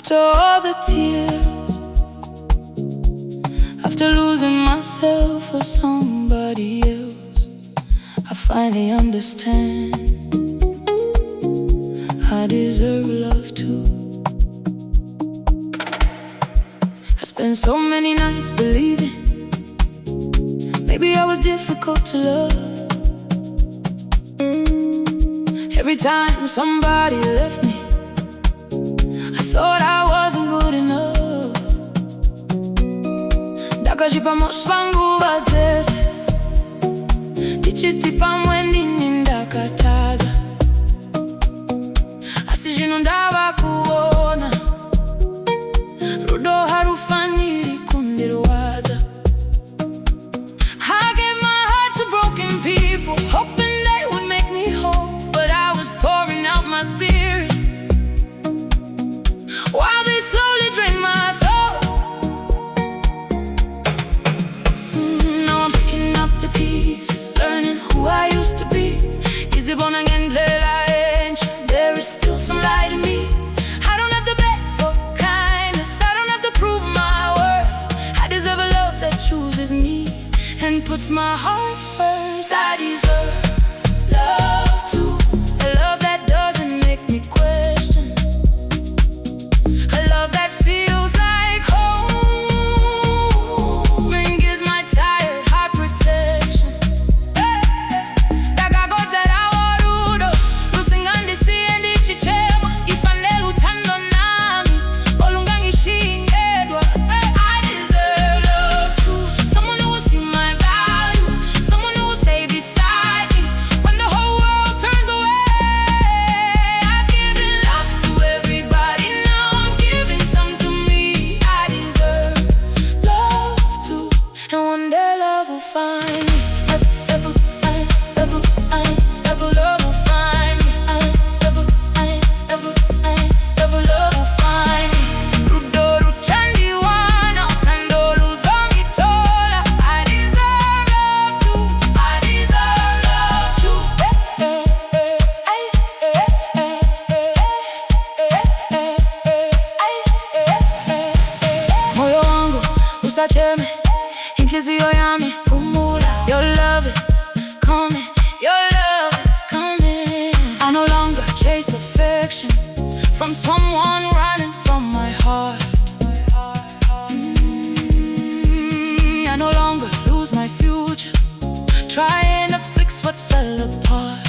After all the tears, after losing myself for somebody else, I finally understand I deserve love too. I spent so many nights believing maybe I was difficult to love. Every time somebody left me, I thought I wasn't good enough. Dakaji pamosh vangu vatese, dichiti pamwe nini ndakataza. Asijino ndava kuona, rudo harufanyiri kundirwaza. I gave my heart to broken people, hoping they would make me whole, but I was pouring out my spirit while they slowly drained my soul. Now I'm picking up the pieces, learning who I used to be. Born again, there is still some light in me. I don't have to beg for kindness, I don't have to prove my worth. I deserve a love that chooses me and puts my heart first. I deserve love too, a love that doesn't make me question, a love that feels like home and gives my tired heart protection. Your love is coming, your love is coming. I no longer chase affection from someone running from my heart. I no longer lose my future trying to fix what fell apart.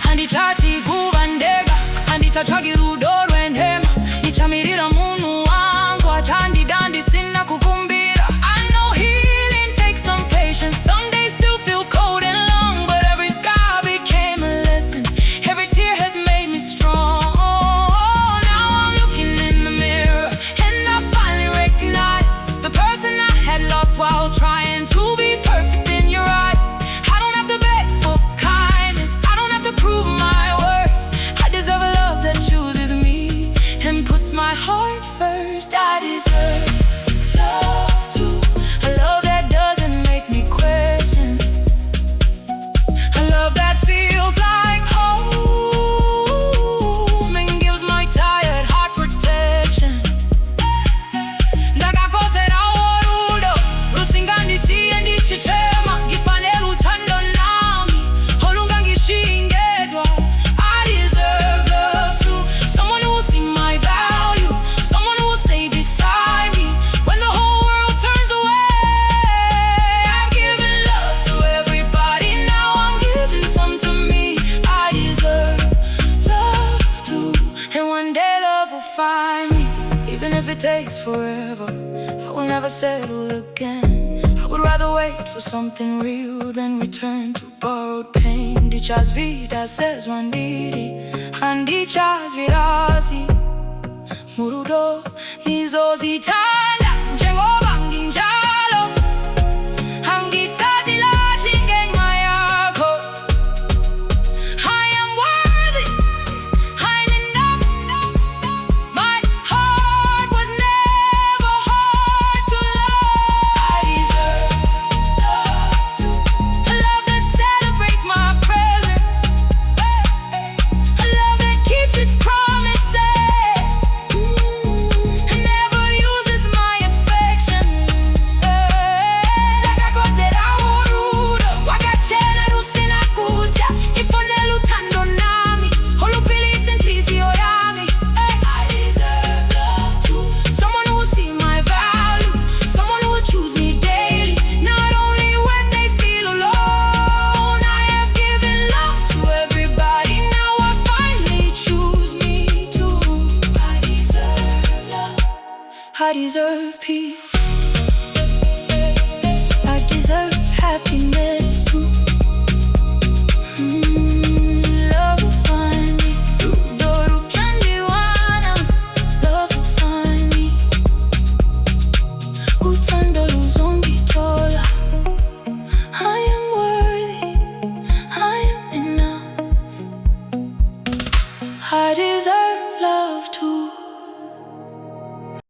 Andichati kuvandega, andichachwagi rudo rwendema, nichamirira munu wangu, achandi dandi sina kukumbira. I know healing takes some patience, some days still feel cold and long, but every scar became a lesson, every tear has made me strong. Now I'm looking in the mirror and I finally recognize the person I had lost while trying to be perfect in your eyes. I don't have to beg for kindness, I don't have to prove my worth. I deserve a love that chooses me and puts my heart first. I deserve love too, a love that doesn't make me question, a love that feels like home and gives my tired heart protection. Ndakakotera worudo rusingandisiye ndichichema, ngifane lutando nami olunga ngishingedwa. I deserve love too, someone who will see my value, someone who will stay beside me when the whole world turns away. I've given love to everybody, now I'm giving some to me. I deserve love too, and one day love will find me. Even if it takes forever, I will never settle again. I would rather wait for something real than return to borrowed pain. Dichas vidas es wandiri, andichas virasi murudo nizozitanda njengoba nginjalo, angisazi lathi ngenxa yakho. I am worthy, I'm enough. My heart was never hard to love. I deserve love too, a love that celebrates my presence, a love that keeps its promises. I deserve peace. I deserve happiness too. Love will find me. Doru chandiwana. Love will find me. Utando luzongitola. I am worthy. I am enough. I deserve